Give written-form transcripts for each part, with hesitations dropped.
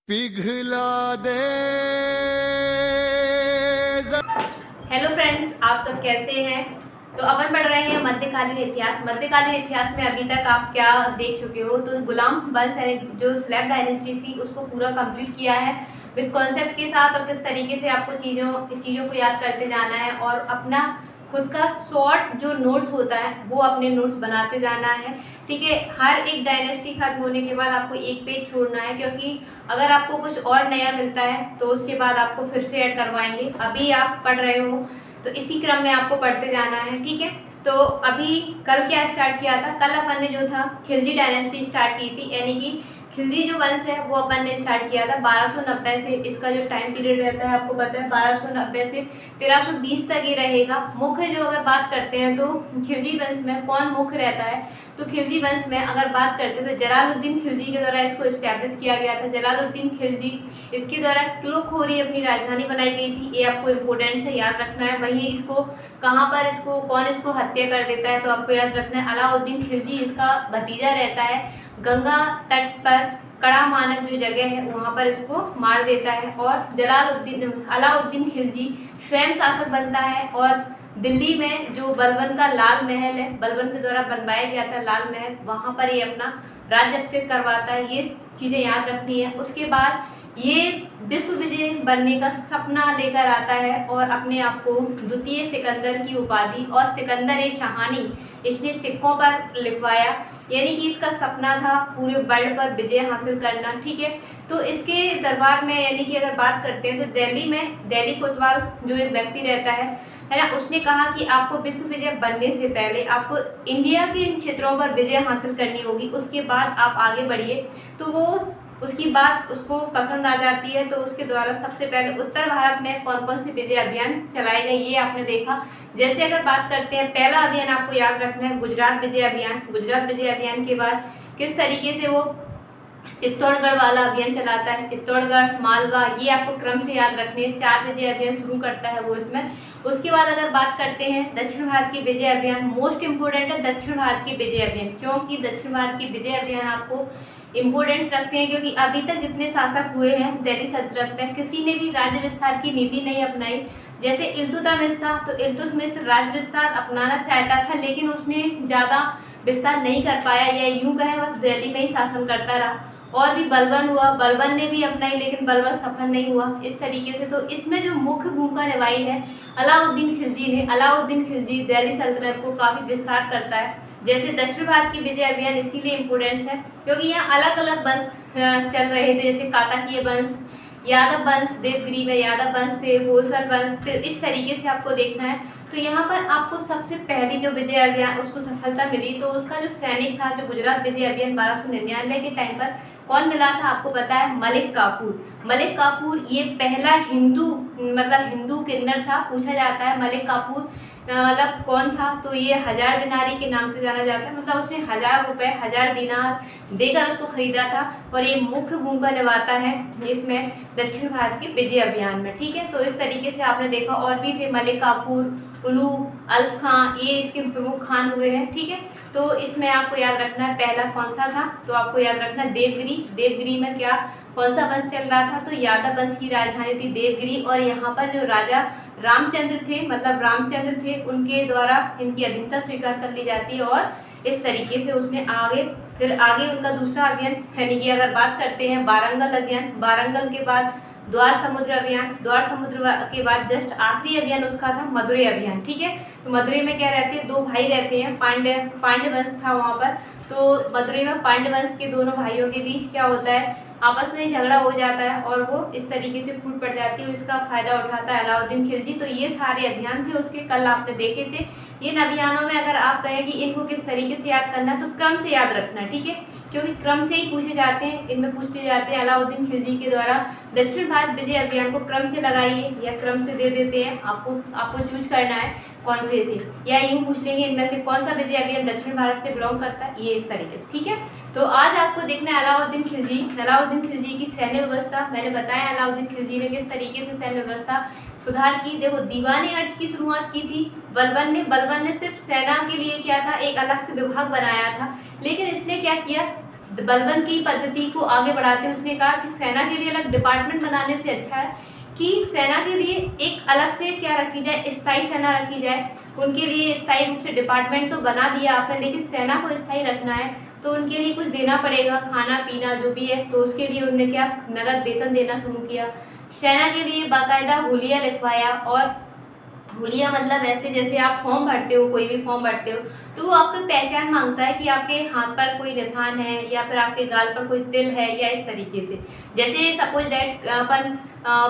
पिघला दे। Hello friends, आप सब कैसे हैं। तो अपन पढ़ रहे हैं मध्यकालीन इतिहास। मध्यकालीन इतिहास में अभी तक आप क्या देख चुके हो, तो गुलाम वंश यानी जो स्लेव डायनेस्टी थी उसको पूरा कंप्लीट किया है विद कॉन्सेप्ट के साथ, और किस तरीके से आपको चीज़ों को याद करते जाना है और अपना खुद का शॉर्ट जो नोट्स होता है वो अपने नोट्स बनाते जाना है। ठीक है, हर एक डायनेस्टी खत्म होने के बाद आपको एक पेज छोड़ना है, क्योंकि अगर आपको कुछ और नया मिलता है तो उसके बाद आपको फिर से ऐड करवाएंगे। अभी आप पढ़ रहे हो तो इसी क्रम में आपको पढ़ते जाना है। ठीक है, तो अभी कल क्या स्टार्ट किया था, कल अपन ने जो था खिलजी डायनेस्टी स्टार्ट की थी, यानी कि खिलजी जो वंश है वो अपन ने स्टार्ट किया था 1290 से। इसका जो टाइम पीरियड रहता है आपको पता है 1290 से 1320 तक ही रहेगा। मुख्य जो अगर बात करते हैं तो खिलजी वंश में कौन मुख्य रहता है, तो खिलजी वंश में अगर बात करते हैं तो जलालुद्दीन खिलजी के द्वारा इसको स्टैब्लिश किया गया था। जलालुद्दीन खिलजी, इसके द्वारा किलोखोरी अपनी राजधानी बनाई गई थी। ये आपको इम्पोर्टेंट से याद रखना है। वहीं इसको कहाँ पर कौन इसको हत्या कर देता है, तो आपको याद रखना है अलाउद्दीन खिलजी इसका भतीजा रहता है। गंगा तट पर कड़ा मानक जो जगह है वहाँ पर इसको मार देता है, और अलाउद्दीन खिलजी स्वयं शासक बनता है। और दिल्ली में जो बलबन का लाल महल है, बलबन के द्वारा बनवाया गया था लाल महल, वहाँ पर ये अपना राज्य अभिषेक करवाता है। ये चीज़ें याद रखनी है। उसके बाद ये विश्व विजय बनने का सपना लेकर आता है और अपने आप को द्वितीय सिकंदर की उपाधि और सिकंदर-ए-शाहानी इसने सिक्कों पर लिखवाया, यानी कि इसका सपना था पूरे वर्ल्ड पर विजय हासिल करना। ठीक है, तो इसके दरबार में यानी कि अगर बात करते हैं तो दिल्ली कोतवाल जो एक व्यक्ति रहता है ना, उसने कहा कि आपको विश्व विजय बनने से पहले आपको इंडिया के इन क्षेत्रों पर विजय हासिल करनी होगी, उसके बाद आप आगे बढ़िए। तो वो उसकी बात उसको पसंद आ जाती है, तो उसके द्वारा सबसे पहले उत्तर भारत में कौन कौन से विजय अभियान चलाए गए ये आपने देखा। जैसे अगर बात करते हैं, पहला अभियान आपको याद रखना है गुजरात विजय अभियान। गुजरात विजय अभियान के बाद किस तरीके से वो चित्तौड़गढ़ वाला अभियान चलाता है, चित्तौड़गढ़, मालवा, ये आपको क्रम से याद रखने हैं। 4 विजय अभियान शुरू करता है वो इसमें। उसके बाद अगर बात करते हैं दक्षिण भारत के विजय अभियान, मोस्ट इंपोर्टेंट है दक्षिण भारत के विजय अभियान, क्योंकि दक्षिण भारत के विजय अभियान आपको इम्पोर्टेंस रखते हैं, क्योंकि अभी तक जितने शासक हुए हैं दिल्ली सल्तनत में किसी ने भी राज्य विस्तार की नीति नहीं अपनाई। जैसे इल्तुतमिश था, तो इल्तुतमिश राज्य विस्तार अपनाना चाहता था, लेकिन उसने ज़्यादा विस्तार नहीं कर पाया, या यूँ कहें बस दिल्ली में ही शासन करता रहा। और भी बलबन हुआ, बलबन ने भी अपनाई, लेकिन बलबन सफल नहीं हुआ इस तरीके से। तो इसमें जो मुख्य भूमिका निभाई है अलाउद्दीन खिलजी ने। अलाउद्दीन खिलजी दिल्ली सल्तनत को काफ़ी विस्तार करता है। जैसे दक्षिण भारत की विजय अभियान इसीलिए इम्पोर्टेंस है क्योंकि यहाँ अलग अलग वंश चल रहे थे, जैसे काकतीय वंश, यादव वंश, देवगिरी में यादव वंश थे, होयसल वंश थे। इस तरीके से आपको देखना है। तो यहाँ पर आपको सबसे पहली जो विजय अभियान उसको सफलता मिली, तो उसका जो सैनिक था, जो गुजरात विजय अभियान 1299 के टाइम पर कौन मिला था आपको पता है, मलिक काफूर। मलिक काफूर ये पहला हिंदू किन्नर था। पूछा जाता है मलिक काफूर मतलब कौन था, तो ये 1000 दिनारी के नाम से जाना जाता है। मतलब उसने 1000 रुपये, 1000 दिनार देकर उसको खरीदा था, और ये मुख्य भूमिका निभाता है इसमें दक्षिण भारत के विजय अभियान में। ठीक है, तो इस तरीके से आपने देखा। और भी थे मलिक काफूर, उलू, अल्फ खां, ये इसके प्रमुख खान हुए हैं। ठीक है, तो इसमें आपको याद रखना है पहला कौन सा था, तो आपको याद रखना है देवगिरी। देवगिरी में क्या कौन सा वंश चल रहा था, तो यादव वंश की राजधानी थी देवगिरी। और यहाँ पर जो राजा रामचंद्र थे, उनके द्वारा इनकी अधीनता स्वीकार कर ली जाती है, और इस तरीके से उसने फिर आगे उनका दूसरा अभियान, यानी कि अगर बात करते हैं वारंगल अभियान, वारंगल के बाद द्वार समुद्र अभियान, द्वार समुद्र के बाद जस्ट आखिरी अभियान उसका था मदुरै अभियान। ठीक है, तो मदुरै में क्या रहते हैं, 2 भाई रहते हैं, पांड्य वंश था वहाँ पर। तो मदुरै में पांड्य वंश के दोनों भाइयों के बीच क्या होता है, आपस में ही झगड़ा हो जाता है, और वो इस तरीके से फूट पड़ जाती है। इसका फायदा उठाता है अलाउद्दीन खिलजी। तो ये सारे अभियान थे उसके, कल आपने देखे थे। इन अभियानों में अगर आप कहें कि इनको किस तरीके से याद करना है, तो क्रम से याद रखना है। ठीक है, क्योंकि क्रम से ही पूछे जाते हैं, इनमें पूछते जाते हैं अलाउद्दीन खिलजी के द्वारा दक्षिण भारत विजय अभियान को क्रम से लगाइए, या क्रम से दे देते हैं, आपको चूज करना है कौन से थे, या यूँ पूछ लेंगे इनमें से कौन सा विजय अभियान दक्षिण भारत से बिलोंग करता है, ये इस तरीके से। ठीक है, तो आज आपको देखना है अलाउद्दीन खिलजी की सैन्य व्यवस्था। मैंने बताया अलाउद्दीन खिलजी ने किस तरीके से सैन्य व्यवस्था सुधार की। देखो, दीवानी अर्ज की शुरुआत की थी बलबन ने सिर्फ सेना के लिए क्या था, एक अलग से विभाग बनाया था, लेकिन इसने क्या किया, बलबन की पद्धति को आगे बढ़ाते हुए उसने कहा कि सेना के लिए अलग डिपार्टमेंट बनाने से अच्छा है कि सेना के लिए एक अलग से क्या रखी जाए, स्थायी सेना रखी जाए। उनके लिए स्थायी रूप से डिपार्टमेंट तो बना दिया आपने, लेकिन सेना को स्थायी रखना है तो उनके लिए कुछ देना पड़ेगा, खाना पीना जो भी है। तो उसके लिए उन्होंने क्या नगद वेतन देना शुरू किया। सेना के लिए बाकायदा हुलिया लिखवाया, और हुलिया मतलब ऐसे जैसे आप फॉर्म भरते हो, कोई भी फॉर्म भरते हो तो वो आपकी पहचान मांगता है कि आपके हाथ पर कोई निशान है या फिर आपके गाल पर कोई तिल है, या इस तरीके से। जैसे सपोज दैट अपन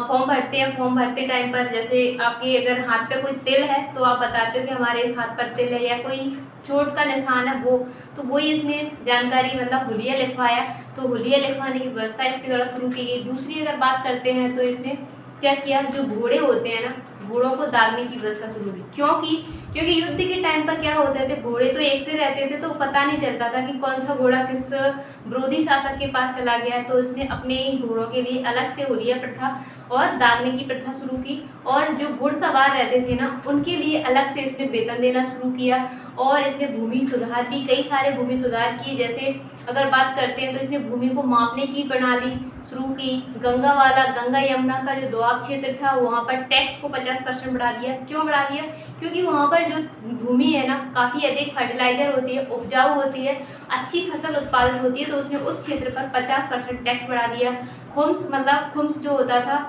फॉर्म भरते हैं, फॉर्म भरते टाइम पर जैसे आपके अगर हाथ पे कोई तिल है तो आप बताते हो कि हमारे इस हाथ पर तिल है, या कोई चोट का निशान है वो, तो वही इसने जानकारी मतलब हुलिया लिखवाया। तो हुलिया लिखवाने की व्यवस्था इसके द्वारा शुरू की गई। दूसरी अगर बात करते हैं तो इसने क्या किया, जो घोड़े होते हैं ना, घोड़ों को दागने की व्यवस्था शुरू की। क्योंकि युद्ध के टाइम पर क्या होते थे, घोड़े तो एक से रहते थे तो पता नहीं चलता था कि कौन सा घोड़ा किस विरोधी शासक के पास चला गया है। तो उसने अपने घोड़ों के लिए अलग से हुलिया प्रथा और दागने की प्रथा शुरू की, और जो घुड़सवार रहते थे ना उनके लिए अलग से इसने वेतन देना शुरू किया। और इसने भूमि सुधार की, कई सारे भूमि सुधार किए। जैसे अगर बात करते हैं तो इसने भूमि को मापने की प्रणाली शुरू की। गंगा यमुना का जो दोआब क्षेत्र था वहाँ पर टैक्स को 50% बढ़ा दिया। क्यों बढ़ा दिया? क्योंकि वहाँ पर जो भूमि है ना काफ़ी अधिक फर्टिलाइजर होती है, उपजाऊ होती है, अच्छी फसल उत्पादित होती है, तो उसने उस क्षेत्र पर 50% टैक्स बढ़ा दिया। खुम्स जो होता था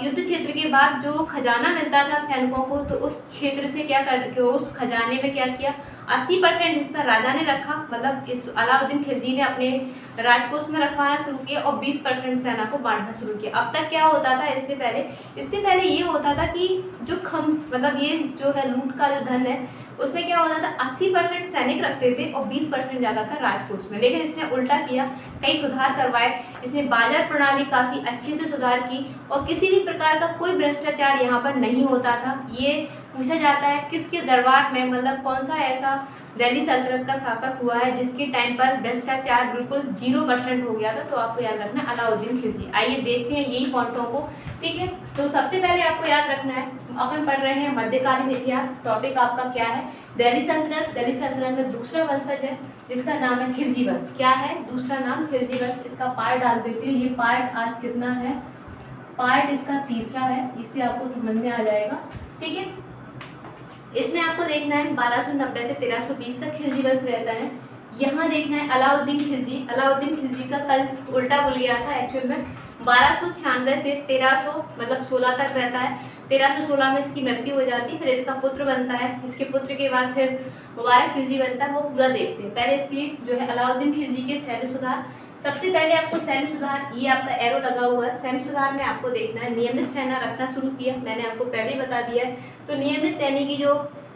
युद्ध क्षेत्र के बाद जो खजाना मिलता था सैनिकों को, तो उस क्षेत्र से क्या कर उस खजाने में क्या किया, 80% हिस्सा राजा ने रखा, मतलब इस अलाउद्दीन खिलजी ने अपने राजकोष में रखवाना शुरू किया, और 20% सेना को बांटना शुरू किया। अब तक क्या होता था, इससे पहले ये होता था कि जो खम्स मतलब ये जो है लूट का जो धन है उसमें क्या होता था, 80% सैनिक रखते थे और 20% जाता था राजकोष में। लेकिन इसने उल्टा किया, कई सुधार करवाए। इसने बाजार प्रणाली काफ़ी अच्छे से सुधार की, और किसी भी प्रकार का कोई भ्रष्टाचार यहाँ पर नहीं होता था। ये पूछा जाता है किसके दरबार में, मतलब कौन सा ऐसा दिल्ली सल्तनत का शासक हुआ है जिसके टाइम पर भ्रष्टाचार बिल्कुल 0% हो गया था, तो आपको याद रखना है अलाउद्दीन खिलजी। आइए देखते हैं यही पॉइंटों को, ठीक है। तो सबसे पहले आपको याद रखना है, अपन पढ़ रहे हैं मध्यकालीन इतिहास। टॉपिक आपका क्या है, दिल्ली सल्तनत। दिल्ली सल्तनत में दूसरा वंशज है जिसका नाम है खिलजी वंश। क्या है दूसरा नाम? खिलजी वंश। इसका पार्ट डाल देते हैं, ये पार्ट आज कितना है, पार्ट इसका तीसरा है, इससे आपको समझ में आ जाएगा, ठीक है। इसमें आपको देखना है 1290 से 1320 तक खिलजी वंश रहता है। यहाँ देखना है अलाउद्दीन खिलजी। अलाउद्दीन खिलजी का कल उल्टा बोल गया था एक्चुअल में, 1296 से 1316 तक रहता है। 1316 में इसकी मृत्यु हो जाती है, फिर इसका पुत्र बनता है। इसके पुत्र के बाद फिर मुबारक खिलजी बनता है। वो पूरा देखते हैं। पहले इसकी जो है अलाउद्दीन खिलजी के सैन्य सुधार। सबसे पहले आपको सैन्य सुधार, ये आपका एरो लगा हुआ है, सैन्य सुधार में आपको देखना है नियमित सेना रखना शुरू किया। मैंने आपको पहले ही बता दिया है। तो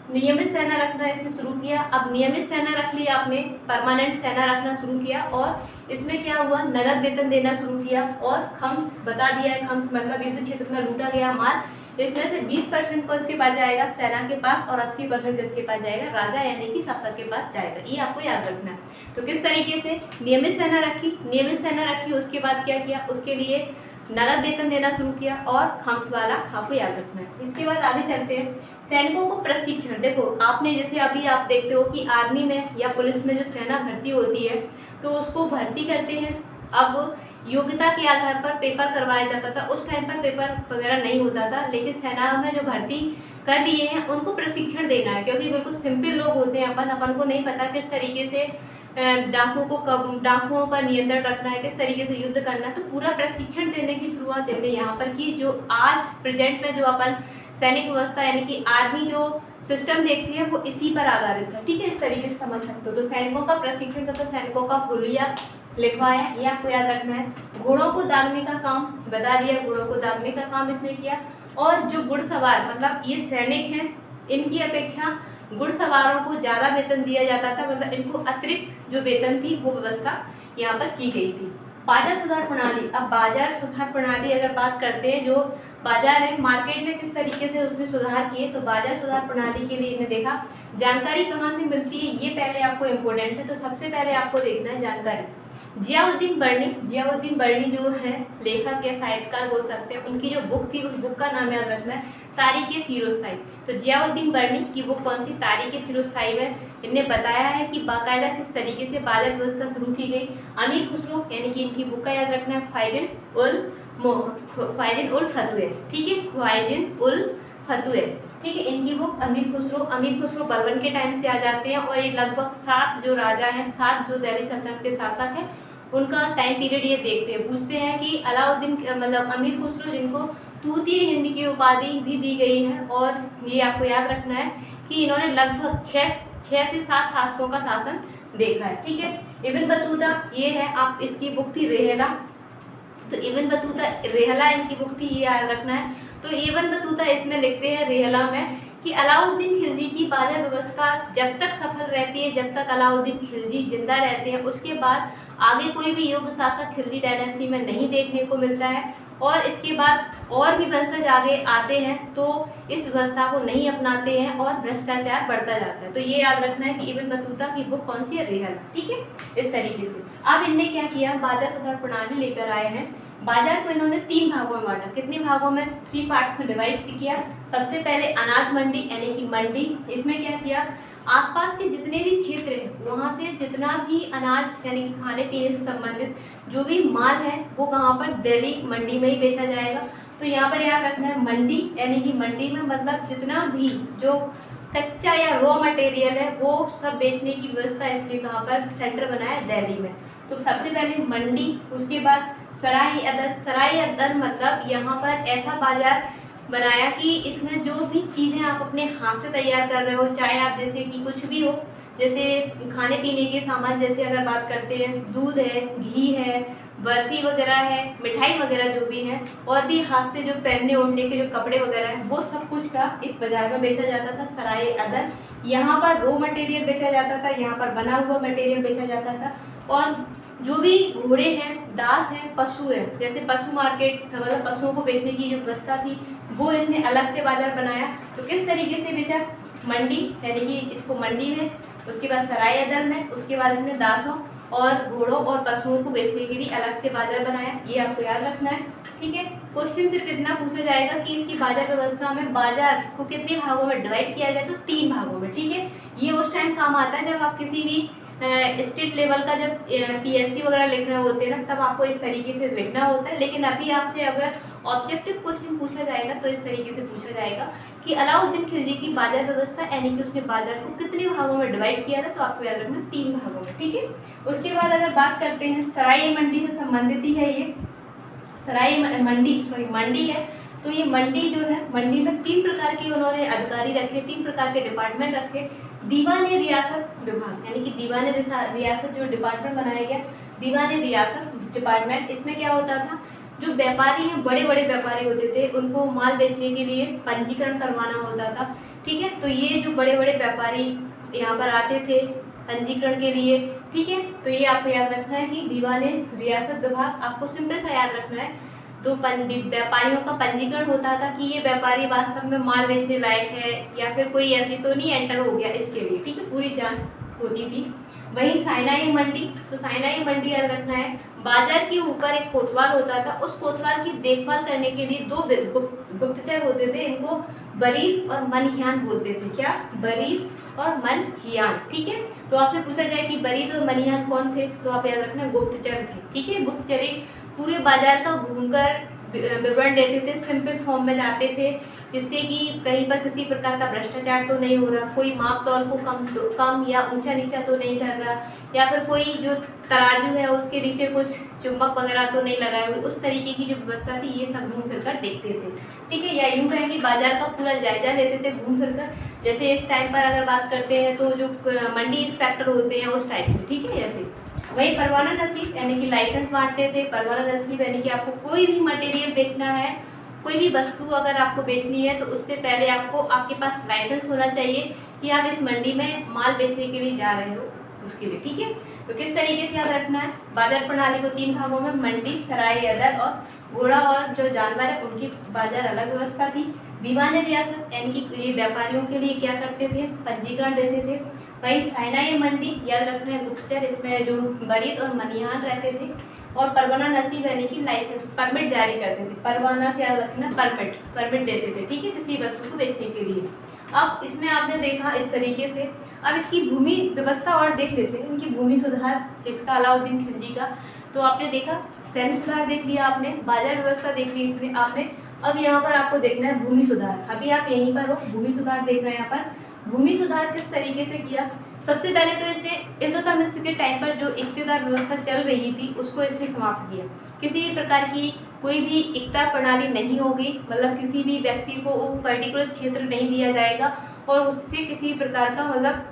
नियमित सेना रखना इसने शुरू किया। अब नियमित सेना रख लिया आपने, परमानेंट सेना रखना शुरू किया, और इसमें क्या हुआ, नगद वेतन देना शुरू किया। और खम्स बता दिया है, खम्स मतलब युद्ध क्षेत्र में लूटा गया माल, इसमें से 20% को इसके पास जाएगा सेना के पास, और 80% इसके पास जाएगा राजा यानी कि शासक के पास जाएगा। ये आपको याद रखना है। तो किस तरीके से नियमित सेना रखी, उसके बाद क्या किया, उसके लिए नगद वेतन देना शुरू किया, और खम्स वाला आपको याद रखना है। इसके बाद आगे चलते हैं, सैनिकों को प्रशिक्षण। देखो आपने जैसे अभी आप देखते हो कि आर्मी में या पुलिस में जो सेना भर्ती होती है तो उसको भर्ती करते हैं। अब योग्यता के आधार पर पेपर करवाया जाता था, उस टाइम पर पेपर वगैरह नहीं होता था, लेकिन सेना में जो भर्ती कर लिए हैं उनको प्रशिक्षण देना है, क्योंकि बिल्कुल सिंपल लोग होते हैं। अपन को नहीं पता किस तरीके से डाकुओं पर नियंत्रण रखना है, किस तरीके से युद्ध करना है। तो पूरा प्रशिक्षण देने की शुरुआत इनने यहाँ पर की। जो आज प्रेजेंट में जो अपन सैनिक व्यवस्था यानी कि आर्मी जो सिस्टम देखते हैं वो इसी पर आधारित है, ठीक है। इस तरीके से समझ सकते हो। तो सैनिकों का प्रशिक्षण तथा सैनिकों का हुलिया लिखवाया, ये आपको याद रखना है। घोड़ों को दागने का काम बता दिया, घोड़ों को दागने का काम इसने किया। और जो घुड़सवार मतलब ये सैनिक हैं, इनकी अपेक्षा घुड़सवारों को ज़्यादा वेतन दिया जाता था, मतलब इनको अतिरिक्त जो वेतन थी वो व्यवस्था यहाँ पर की गई थी। बाजार सुधार प्रणाली। अब बाजार सुधार प्रणाली अगर बात करते हैं, जो बाजार है मार्केट में किस तरीके से उसने सुधार किए, तो बाजार सुधार प्रणाली के लिए इन्हें देखा जानकारी कहाँ से मिलती है, ये पहले आपको इम्पोर्टेंट है। तो सबसे पहले आपको देखना है जानकारी। जियाउद्दीन बर्नी जो है लेखक या साहित्यकार बोल सकते हैं, उनकी जो बुक थी उस बुक का नाम याद रखना है तारीख-ए-फिरोज साहिब। तो जियाउद्दीन बर्नी की बुक कौन सी? तारीख-ए-फिरोज साहिब है। इनने बताया है कि बाकायदा किस तरीके से बाजार व्यवस्था शुरू की गई। अमीर खुसरो यानी कि इनकी बुक का याद रखना है ख्वाइजिन उल फतुह, ठीक है, ख्वाइजिन उल फतुह, ठीक है। इनकी बुक अमीर खुसरो बलबन के टाइम से आ जाते हैं और ये लगभग 7 जो राजा हैं, 7 जो दिल्ली सल्तनत के शासक हैं, उनका टाइम पीरियड ये देखते हैं। पूछते हैं कि अलाउद्दीन मतलब अमीर खुसरो जिनको तूतीय हिंद की उपाधि भी दी गई है, और ये आपको याद रखना है कि इन्होंने लगभग 6 से 7 शासकों का शासन देखा है, ठीक है। इब्न बतूता ये है, आप इसकी बुक थी रेहला, तो इब्न बतूता रेहला इनकी बुक थी, ये याद रखना है। तो इब्न बतूता इसमें लिखते हैं रेहला में कि अलाउद्दीन खिलजी की बाजार व्यवस्था जब तक सफल रहती है, जब तक अलाउद्दीन खिलजी जिंदा रहते हैं, उसके बाद आगे कोई भी युग शासक खिलजी डायनेस्टी में नहीं देखने को मिलता है। और इसके बाद और भी वंशज आगे आते हैं तो इस व्यवस्था को नहीं अपनाते हैं और भ्रष्टाचार बढ़ता जाता है। तो ये याद रखना है कि इब्न बतूता की बुक कौन सी है? रेहला, ठीक है। इस तरीके से अब इनने क्या किया, बाजार सुधार प्रणाली लेकर आए हैं। बाजार को इन्होंने 3 भागों में बांटा। कितने भागों में? 3 पार्ट्स में डिवाइड किया। सबसे पहले अनाज मंडी यानी कि मंडी, इसमें क्या किया, आसपास के जितने भी क्षेत्र हैं वहाँ से जितना भी अनाज यानी कि खाने पीने से संबंधित जो भी माल है वो कहाँ पर? दिल्ली मंडी में ही बेचा जाएगा। तो यहाँ पर याद रखना है मंडी यानी कि मंडी में मतलब जितना भी जो कच्चा या रॉ मटेरियल है वो सब बेचने की व्यवस्था इसलिए कहाँ पर सेंटर बनाया है? दिल्ली में। तो सबसे पहले मंडी, उसके बाद सराय अदर मतलब यहाँ पर ऐसा बाजार बनाया कि इसमें जो भी चीज़ें आप अपने हाथ से तैयार कर रहे हो, चाहे आप जैसे कि कुछ भी हो, जैसे खाने पीने के सामान, जैसे अगर बात करते हैं दूध है, घी है, बर्फी वगैरह है, मिठाई वगैरह जो भी है, और भी हाथ से जो पहनने ओढ़ने के जो कपड़े वगैरह हैं, वो सब कुछ का इस बाजार में बेचा जाता था सराय अदर। यहाँ पर रॉ मटेरियल बेचा जाता था, यहाँ पर बना हुआ मटेरियल बेचा जाता था। और जो भी घोड़े हैं, दास हैं, पशु हैं, जैसे पशु मार्केट मतलब पशुओं को बेचने की जो व्यवस्था थी वो इसने अलग से बाजार बनाया। तो किस तरीके से बेचा? मंडी यानी कि इसको मंडी में, उसके बाद सराय अदर में, उसके बाद इसने दासों और घोड़ों और पशुओं को बेचने के लिए अलग से बाजार बनाया। ये आपको याद रखना है, ठीक है। क्वेश्चन सिर्फ इतना पूछा जाएगा कि इसकी बाजार व्यवस्था में बाजार को कितने भागों में डिवाइड किया गया? तो 3 भागों में, ठीक है। ये उस टाइम काम आता है जब आप किसी भी स्टेट लेवल का जब पीएससी वगैरह लिख रहे होते हैं ना, तब आपको इस तरीके से लिखना होता है। लेकिन अभी आपसे अगर ऑब्जेक्टिव क्वेश्चन पूछा जाएगा तो इस तरीके से पूछा जाएगा कि अलाउद्दीन खिलजी की बाजार व्यवस्था यानी कि उसने बाजार को कितने भागों में डिवाइड किया था? तो आपको याद रखना 3 भागों में, ठीक है। उसके बाद अगर बात करते हैं सराय मंडी से संबंधित ही है ये सराय मंडी है। तो ये मंडी जो है, मंडी में 3 प्रकार के उन्होंने अधिकारी रखे, 3 प्रकार के डिपार्टमेंट रखे। दीवाने रियासत विभाग यानी कि दीवाने रियासत जो डिपार्टमेंट बनाया गया, दीवाने रियासत डिपार्टमेंट, इसमें क्या होता था, जो व्यापारी हैं, बड़े बड़े व्यापारी होते थे, उनको माल बेचने के लिए पंजीकरण करवाना होता था, ठीक है। तो ये जो बड़े बड़े व्यापारी यहाँ पर आते थे पंजीकरण के लिए, ठीक है। तो ये आपको याद रखना है कि दीवाने रियासत विभाग, आपको सिंपल सा याद रखना है। तो व्यापारियों का पंजीकरण होता था कि ये व्यापारी वास्तव में माल बेचने लायक है या फिर कोई ऐसी तो नहीं एंटर हो गया, इसके लिए, ठीक है, पूरी जांच होती थी। वहीं साइनाई मंडी, तो साइनाई मंडी याद रखना है, बाजार के ऊपर एक कोतवाल होता था, उस कोतवाल की देखभाल करने के लिए 2 गुप्तचर होते थे, इनको बरीद और मनहियान बोलते थे। क्या? बरीद और मनहियान, ठीक है। तो आपसे पूछा जाए कि बरीद और मनहियान कौन थे, तो आप याद रखना गुप्तचर थे, ठीक है। गुप्तचर पूरे बाजार का घूमकर विवरण लेते थे, सिंपल फॉर्म में जाते थे, जिससे कि कहीं पर किसी प्रकार का भ्रष्टाचार तो नहीं हो रहा, कोई माप तौल को कम या ऊंचा नीचा तो नहीं कर रहा, या फिर कोई जो तराजू है उसके नीचे कुछ चुंबक वगैरह तो नहीं लगाए हुए, उस तरीके की जो व्यवस्था थी ये सब घूम फिर कर देखते थे, ठीक है। या यूँ कहें कि बाजार का पूरा जायजा लेते थे घूम फिर कर। जैसे इस टाइम पर अगर बात करते हैं तो जो मंडी इंस्पेक्टर होते हैं उस टाइप से, ठीक है। ऐसे वही परवाना नसीब यानी कि लाइसेंस बांटते थे। परवाना नसीब यानी कि आपको कोई भी मटेरियल बेचना है, कोई भी वस्तु अगर आपको बेचनी है तो उससे पहले आपके पास लाइसेंस होना चाहिए कि आप इस मंडी में माल बेचने के लिए जा रहे हो, उसके लिए, ठीक है। तो किस तरीके से याद रखना है, बाजार प्रणाली को 3 भागों में मंडी, सराय, अदर और घोड़ा और जो जानवर है उनकी बाजार अलग व्यवस्था थी। दीवाने रियासत यानी कि ये व्यापारियों के लिए क्या करते थे, पंजीकरण देते थे। वही साइनाई मंडी याद रखना है गुप्तचर, इसमें जो गरीब और मनिहान रहते थे। और परवाना नसीब यानी कि लाइसेंस परमिट जारी करते थे। परवाना से याद रखना परमिट देते थे, ठीक है, किसी वस्तु को बेचने के लिए। अब इसमें आपने देखा इस तरीके से। अब इसकी भूमि व्यवस्था और देख लेते हैं, इनकी भूमि सुधार इसका अलाउद्दीन खिलजी का। तो आपने देखा सैन्य सुधार देख लिया आपने, बाजार व्यवस्था देख ली इसमें आपने। अब यहाँ पर आपको देखना है भूमि सुधार। अभी आप यहीं पर हो, भूमि सुधार देख रहे हैं यहाँ पर। भूमि सुधार किस तरीके से किया, सबसे पहले तो इसने इल्तुतमिश के टाइम पर जो इख्तियार व्यवस्था चल रही थी उसको इसने समाप्त किया। किसी भी प्रकार की कोई भी इख्तियार प्रणाली नहीं होगी, मतलब किसी भी व्यक्ति को वो पर्टिकुलर क्षेत्र नहीं दिया जाएगा और उससे किसी प्रकार का मतलब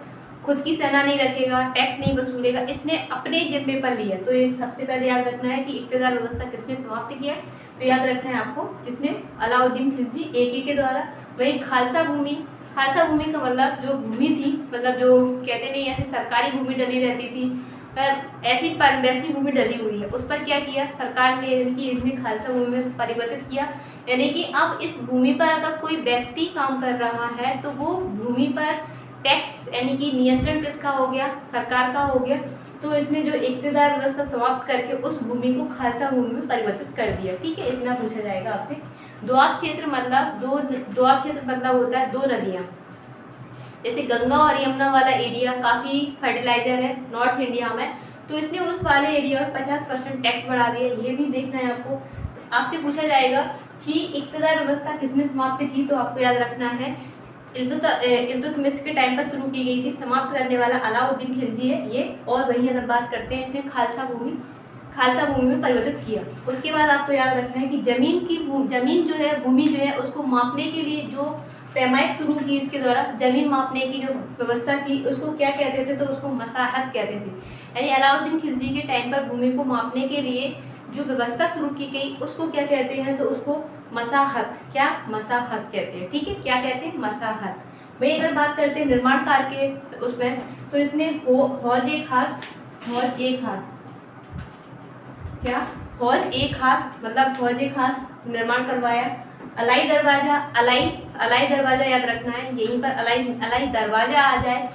खुद की सेना नहीं रखेगा, टैक्स नहीं वसूलेगा, इसने अपने जिम्मे पर लिया। तो ये सबसे पहले याद रखना है कि इख्तियार व्यवस्था किसने समाप्त किया, तो याद रखना है आपको जिसने अलाउद्दीन खिलजी एकी के द्वारा। वही खालसा भूमि का मतलब जो भूमि थी, मतलब जो कहते नहीं ऐसे सरकारी भूमि डली रहती थी, ऐसी वैसी भूमि डली हुई है, उस पर क्या किया सरकार ने कि इसमें खालसा भूमि में परिवर्तित किया। यानी कि अब इस भूमि पर अगर कोई व्यक्ति काम कर रहा है तो वो भूमि पर टैक्स यानी कि नियंत्रण किसका हो गया, सरकार का हो गया। तो इसने जो इख्तियार व्यवस्था समाप्त करके उस भूमि को खालसा भूमि में परिवर्तित कर दिया, ठीक है। इतना पूछा जाएगा आपसे। दोआब क्षेत्र मतलब होता है 2 नदियाँ, जैसे गंगा और यमुना वाला एरिया काफ़ी फर्टिलाइजर है नॉर्थ इंडिया में, तो इसने उस वाले एरिया में 50% टैक्स बढ़ा दिया। ये भी देखना है आपको। आपसे पूछा जाएगा कि इख्तियार व्यवस्था किसने समाप्त की, तो आपको याद रखना है इल्तुतमिश के टाइम पर शुरू की गई थी, समाप्त करने वाला अलाउद्दीन खिलजी है ये। और वहीं अगर बात करते हैं इसने खालसा भूमि में परिवर्तित किया। उसके बाद आपको याद रखना है कि भूमि जो है उसको मापने के लिए जो पैमाइश शुरू की इसके द्वारा, जमीन मापने की जो व्यवस्था की उसको क्या कहते थे, तो उसको मसाहत कहते थे। यानी अलाउद्दीन खिलजी के टाइम पर भूमि को मापने के लिए जो व्यवस्था शुरू की गई उसको क्या कहते हैं, तो उसको मसाहत कहते हैं, ठीक है। क्या कहते हैं, मसाहत। वही अगर बात करते हैं निर्माण कार्य के उसमें, तो इसने हौज ए खास निर्माण करवाया। अलाई दरवाजा याद रखना है, यहीं पर अलाई दरवाजा आ जाए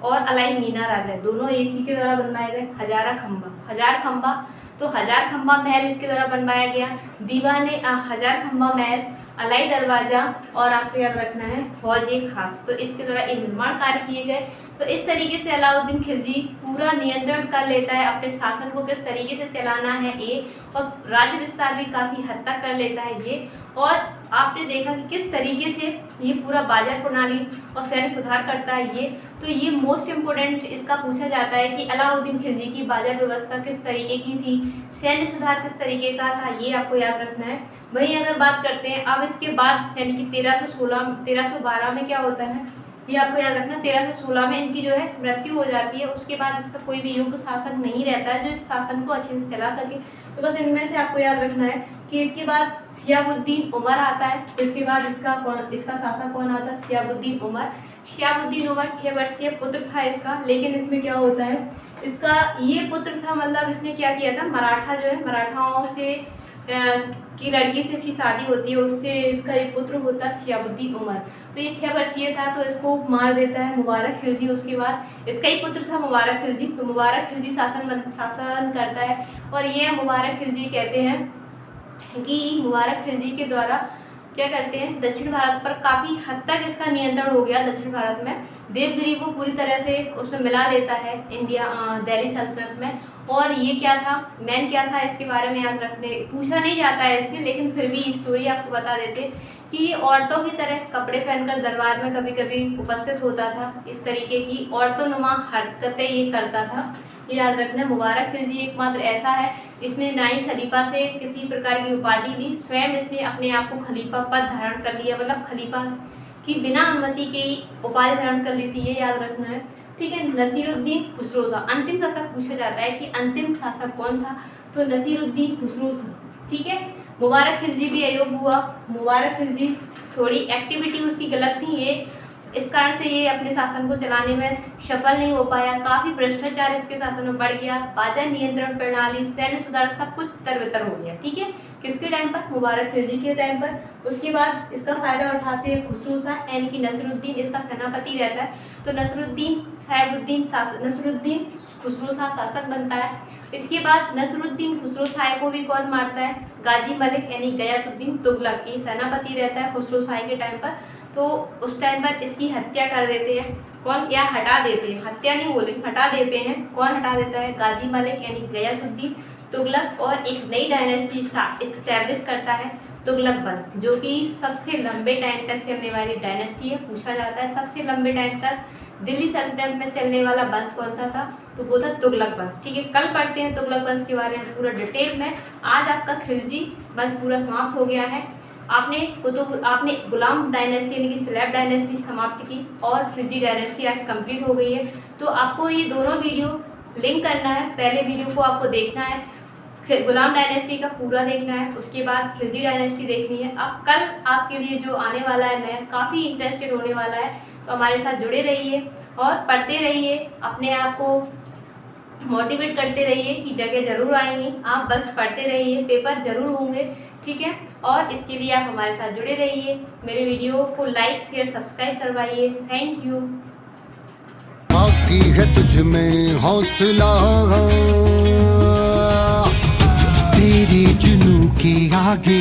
और अलाई मीनार आ जाए, दोनों इसी के द्वारा बनवाए गए। हजार खंबा तो हजार खंबा महल इसके द्वारा बनवाया गया। दीवाने हजार खंबा महल, अलाई दरवाजा और आपको याद रखना है हौज ए खास, तो इसके द्वारा एक निर्माण कार्य किए गए। तो इस तरीके से अलाउद्दीन खिलजी पूरा नियंत्रण कर लेता है, अपने शासन को किस तरीके से चलाना है ये, और राज्य विस्तार भी काफ़ी हद तक कर लेता है ये। और आपने देखा कि किस तरीके से ये पूरा बाजार प्रणाली और सैन्य सुधार करता है ये। तो ये मोस्ट इम्पोर्टेंट इसका पूछा जाता है कि अलाउद्दीन खिलजी की बाजार व्यवस्था किस तरीके की थी, सैन्य सुधार किस तरीके का था, ये आपको याद रखना है। वहीं अगर बात करते हैं अब इसके बाद यानी कि 1312 में क्या होता है, ये आपको याद रखना। 1316 में इनकी जो है मृत्यु हो जाती है। उसके बाद इसका कोई भी योग्य शासक नहीं रहता है जो इस शासन को अच्छे से चला सके। तो बस इनमें से आपको याद रखना है कि इसके बाद शिहाबुद्दीन उमर आता है। इसके बाद इसका शासक कौन आता है, शिहाबुद्दीन उमर। 6 वर्षीय पुत्र था इसका, लेकिन इसमें क्या होता है, इसका ये पुत्र था मतलब इसने क्या किया था, मराठाओं से की लड़की से इसकी शादी होती है, उससे इसका एक पुत्र होता है शिहाबुद्दीन उमर। तो ये 6 वर्षीय था तो इसको मार देता है मुबारक खिलजी। उसके बाद इसका ही पुत्र था मुबारक खिलजी, तो मुबारक खिलजी शासन करता है। और ये मुबारक खिलजी कहते हैं कि मुबारक खिलजी के द्वारा क्या करते हैं, दक्षिण भारत पर काफ़ी हद तक इसका नियंत्रण हो गया। दक्षिण भारत में देवगिरी को पूरी तरह से उसमें मिला लेता है दिल्ली सल्तनत में। और ये क्या था, मेन क्या था इसके बारे में याद रखने पूछा नहीं जाता है इससे, लेकिन फिर भी स्टोरी आपको बता देते कि ये औरतों की तरह कपड़े पहनकर दरबार में कभी कभी उपस्थित होता था। इस तरीके की औरतों-नुमा हरकतें ये करता था, ये याद रखना। मुबारक खिलजी एकमात्र ऐसा है इसने ना ही खलीफा से किसी प्रकार की उपाधि ली, स्वयं इसने अपने आप को खलीफा पद धारण कर लिया, मतलब खलीफा की बिना अनुमति के उपाधि धारण कर ली थी, ये याद रखना है, ठीक है। नसीरुद्दीन खुसरो शाह, अंतिम शासक पूछा जाता है कि अंतिम शासक कौन था, तो नसीरुद्दीन खुसरो शाह, ठीक है। मुबारक खिलजी भी अयोग्य हुआ। मुबारक खिलजी थोड़ी एक्टिविटी उसकी गलत थी, ये इस कारण से ये अपने शासन को चलाने में सफल नहीं हो पाया। काफ़ी भ्रष्टाचार इसके शासन में बढ़ गया, बाजार नियंत्रण प्रणाली, सैन्य सुधार सब कुछ तरबतर हो गया। ठीक है, किसके टाइम पर? मुबारक खिलजी के टाइम पर। उसके बाद इसका फायदा उठाते हैं खुसरो शाह यानी कि नसरुद्दीन, इसका सेनापति रहता है। तो नसरुद्दीन खुसरो शाह शासक बनता है। इसके बाद नसरुद्दीन खुसरो शाह को भी कौन मारता है? गाजी मलिक यानी गयासुद्दीन तुगलक, ये सेनापति रहता है खुसरो शाह के टाइम पर। तो उस टाइम पर इसकी हत्या कर देते हैं कौन, या हटा देते हैं, हत्या नहीं बोले, हटा देते हैं। कौन हटा देता है? गाजी मलिक यानी गयासुद्दीन तुगलक। और एक नई डायनेस्टी इस्टेब्लिश करता है तुगलक वंश, जो कि सबसे लंबे टाइम तक चलने वाली डायनेस्टी है। पूछा जाता है सबसे लंबे टाइम तक दिल्ली सल्तनत में चलने वाला वंश कौन सा था? तो वो था तुगलक वंश। ठीक है, कल पढ़ते हैं तुगलक वंश के बारे में पूरा डिटेल में। आज आपका खिलजी वंश पूरा समाप्त हो गया है। आपने गुलाम डायनेस्टी यानी कि स्लैब डायनेस्टी समाप्त की और खिलजी डायनेस्टी आज कंप्लीट हो गई है। तो आपको ये दोनों वीडियो लिंक करना है। पहले वीडियो को आपको देखना है, फिर गुलाम डायनेस्टी का पूरा देखना है, उसके बाद खिलजी डायनेस्टी देखनी है। अब कल आपके लिए जो आने वाला है नया, काफ़ी इंटरेस्टेड होने वाला है। तो हमारे साथ जुड़े रहिए और पढ़ते रहिए, अपने आप को मोटिवेट करते रहिए कि जगह ज़रूर आएंगी। आप बस पढ़ते रहिए, पेपर ज़रूर होंगे। ठीक है, और इसके लिए आप हमारे साथ जुड़े रहिए। मेरे वीडियो को लाइक शेयर सब्सक्राइब करवाइए। Thank you. बाकी है तुझ में हौसला, तेरे जुनू के आगे